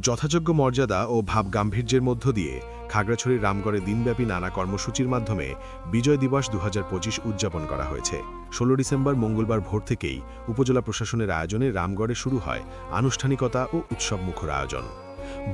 যথাযোগ্য মর্যাদা ও ভাব গাম্ভীর্যের মধ্য দিয়ে খাগড়াছড়ির রামগড়ে দিনব্যাপী নানা কর্মসূচির মাধ্যমে বিজয় দিবস 2025 উদযাপন করা হয়েছে। 16 ডিসেম্বর মঙ্গলবার ভোর থেকেই উপজেলা প্রশাসনের আয়োজনে রামগড়ে শুরু হয় আনুষ্ঠানিকতা ও উৎসবমুখর আয়োজন।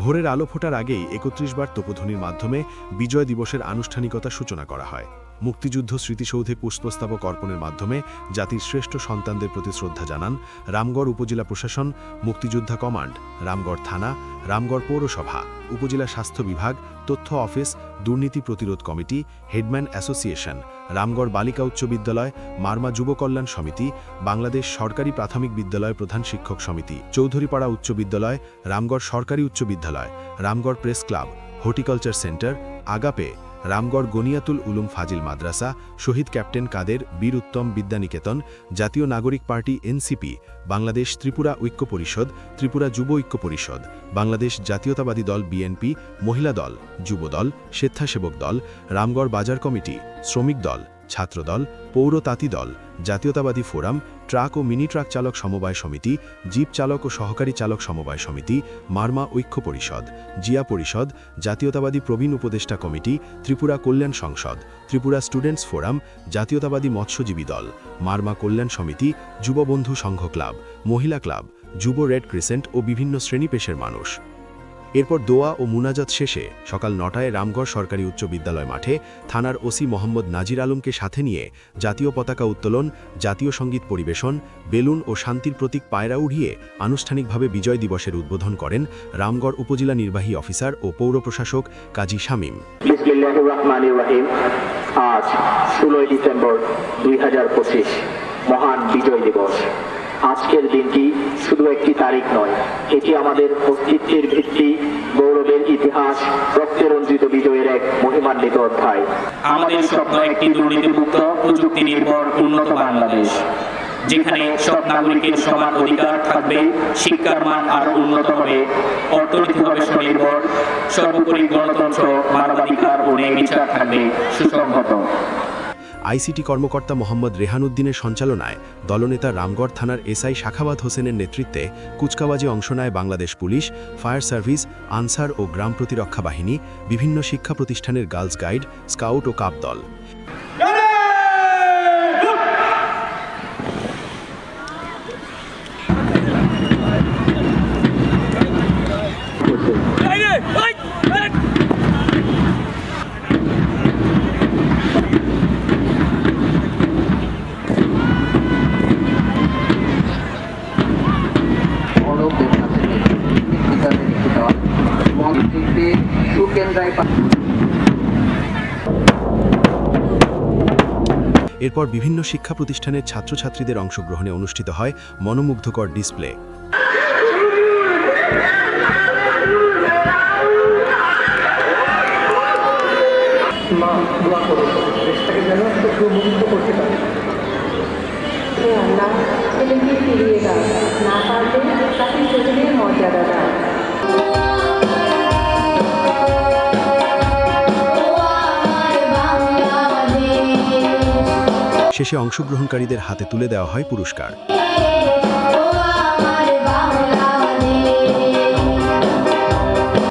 ভোরের আলো ফোটার আগেই 31 বার তোপধ্বনির মাধ্যমে বিজয় দিবসের আনুষ্ঠানিকতা সূচনা করা হয়। মুক্তিযুদ্ধ স্মৃতিসৌধে পুষ্পস্তবক অর্পণের মাধ্যমে জাতির শ্রেষ্ঠ সন্তানদের প্রতি শ্রদ্ধা জানান রামগড় উপজেলা প্রশাসন, মুক্তিযোদ্ধা কমান্ড, রামগড় থানা, রামগড় পৌরসভা, উপজেলা স্বাস্থ্য বিভাগ, তথ্য অফিস, দুর্নীতি প্রতিরোধ কমিটি, হেডম্যান অ্যাসোসিয়েশন, রামগড় বালিকা উচ্চ বিদ্যালয়, মারমা যুব কল্যাণ সমিতি, বাংলাদেশ সরকারি প্রাথমিক বিদ্যালয় প্রধান শিক্ষক সমিতি, চৌধুরীপাড়া উচ্চ বিদ্যালয়, রামগড় সরকারি উচ্চ বিদ্যালয়, Ramgarh press club, horticulture centre, Agape, Ramgarh Ganiatul Ulum Fazil Madrasa, Shahid captain Kader Bir Uttom Vidyaniketan, জাতীয় নাগরিক পার্টি এনসিপি, বাংলাদেশ ত্রিপুরা ঐক্য পরিষদ, ত্রিপুরা যুব ঐক্য পরিষদ, বাংলাদেশ জাতীয়তাবাদী দল বিএনপি, মহিলা দল, যুব দল, স্বেচ্ছাসেবক দল, রামগড় বাজার কমিটি, শ্রমিক দল, ছাত্রদল, পৌর তাঁতি দল, জাতীয়তাবাদী ফোরাম, ট্রাক ও মিনি ট্রাক চালক সমবায় সমিতি, জিপ চালক ও সহকারী চালক সমবায় সমিতি, মারমা ঐক্য পরিষদ, জিয়া পরিষদ, জাতীয়তাবাদী প্রবীণ উপদেষ্টা কমিটি, ত্রিপুরা কল্যাণ সংসদ, ত্রিপুরা স্টুডেন্টস ফোরাম, জাতীয়তাবাদী মৎস্যজীবী দল, মারমা কল্যাণ সমিতি, যুববন্ধু সংঘ ক্লাব, মহিলা ক্লাব, যুব রেড ক্রিসেন্ট ও বিভিন্ন শ্রেণী পেশার মানুষ। এরপর দোয়া ও মুনাজাত শেষে সকাল 9টায় রামগড় সরকারি উচ্চ বিদ্যালয় মাঠে থানার ওসি মোহাম্মদ নাজির আলমকে সাথে নিয়ে জাতীয় পতাকা উত্তোলন, জাতীয় সঙ্গীত পরিবেশন, বেলুন ও শান্তির প্রতীক পায়রা উড়িয়ে আনুষ্ঠানিকভাবে বিজয় দিবসের উদ্বোধন করেন রামগড় উপজেলা নির্বাহী অফিসার ও পৌর প্রশাসক কাজী শামীম। বিসমিল্লাহির রহমানির রহিম। আজ 16 ডিসেম্বর 2025 মহান বিজয় দিবস। আজকের দিনটি শুধু একটি তারিখ নয়, এটি আমাদের অস্তিত্বের ভিত্তি, গৌরবের ইতিহাস, রক্তে রঞ্জিত বিজয়ের এক মহিমান্বিত অধ্যায়। আমাদের স্বপ্ন একটি দুর্নীতিমুক্ত, প্রযুক্তি নির্ভর, উন্নত বাংলাদেশ, যেখানে সব নাগরিকের সমান অধিকার থাকবে, শিক্ষার মান আরো উন্নত হবে, অর্থনীতি হবে স্বনির্ভর, সর্বোপরি গণতন্ত্র, মানবাধিকার ও ন্যায় বিচার থাকবে সুসংহত। আইসিটি কর্মকর্তা মোহাম্মদ রেহান উদ্দিনের সঞ্চালনায় দলনেতা রামগড় থানার এসআই শাখাবাত হোসেনের নেতৃত্বে কুচকাওয়াজে অংশ নেয় Bangladesh police, fire service, Ansar ও গ্রাম প্রতিরক্ষা বাহিনী, বিভিন্ন শিক্ষা প্রতিষ্ঠানের গার্লস গাইড, স্কাউট ও কাপ দল। এরপর বিভিন্ন শিক্ষা প্রতিষ্ঠানের ছাত্রছাত্রীদের অংশগ্রহণে অনুষ্ঠিত হয় মনোমুগ্ধকর ডিসপ্লে। শেষে অংশগ্রহণকারীদের হাতে তুলে দেওয়া হয় পুরস্কার।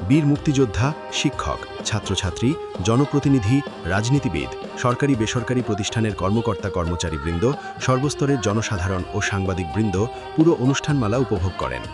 বীর মুক্তিযোদ্ধা, শিক্ষক, ছাত্রছাত্রী, জনপ্রতিনিধি, রাজনীতিবিদ, সরকারি বেসরকারি প্রতিষ্ঠানের কর্মকর্তা কর্মচারীবৃন্দ, সর্বস্তরের জনসাধারণ ও সাংবাদিকবৃন্দ পুরো অনুষ্ঠানমালা উপভোগ করেন।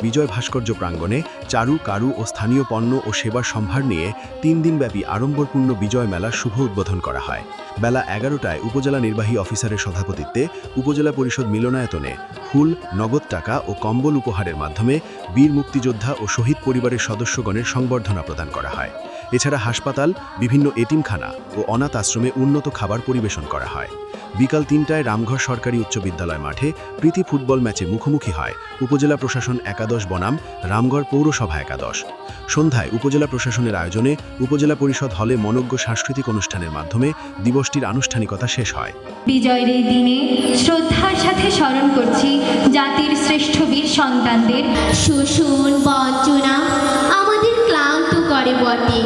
বিজয় ভাস্কর্য প্রাঙ্গণে চারু, কারু ও স্থানীয় পণ্য ও সেবার সম্ভার নিয়ে 3 দিনব্যাপী আড়ম্বরপূর্ণ বিজয় মেলার শুভ উদ্বোধন করা হয়। বেলা 11টায় উপজেলা নির্বাহী অফিসারের সভাপতিত্বে উপজেলা পরিষদ মিলনায়তনে ফুল, নগদ টাকা ও কম্বল উপহারের মাধ্যমে বীর মুক্তিযোদ্ধা ও শহীদ পরিবারের সদস্যগণের সংবর্ধনা প্রদান করা হয়। এছাড়া হাসপাতাল, বিভিন্ন এতিমখানা ও অনাথ আশ্রমে উন্নত খাবার পরিবেশন করা হয়। বিকাল 3টায় রামগড় সরকারি উচ্চ বিদ্যালয় মাঠে প্রীতি ফুটবল ম্যাচে মুখোমুখি হয় উপজেলা প্রশাসন একাদশ বনাম রামগড় পৌরসভা একাদশ। সন্ধ্যায় উপজেলা প্রশাসনের আয়োজনে উপজেলা পরিষদ হলে মনোজ্ঞ সাংস্কৃতিক অনুষ্ঠানের মাধ্যমে দিবসটির আনুষ্ঠানিকতা শেষ হয়। বিজয়ের এই দিনে শ্রদ্ধার সাথে স্মরণ করছি জাতির শ্রেষ্ঠ বীর সন্তানদের। শোষণ, বঞ্চনা আমাদের ক্লান্ত করে বটে,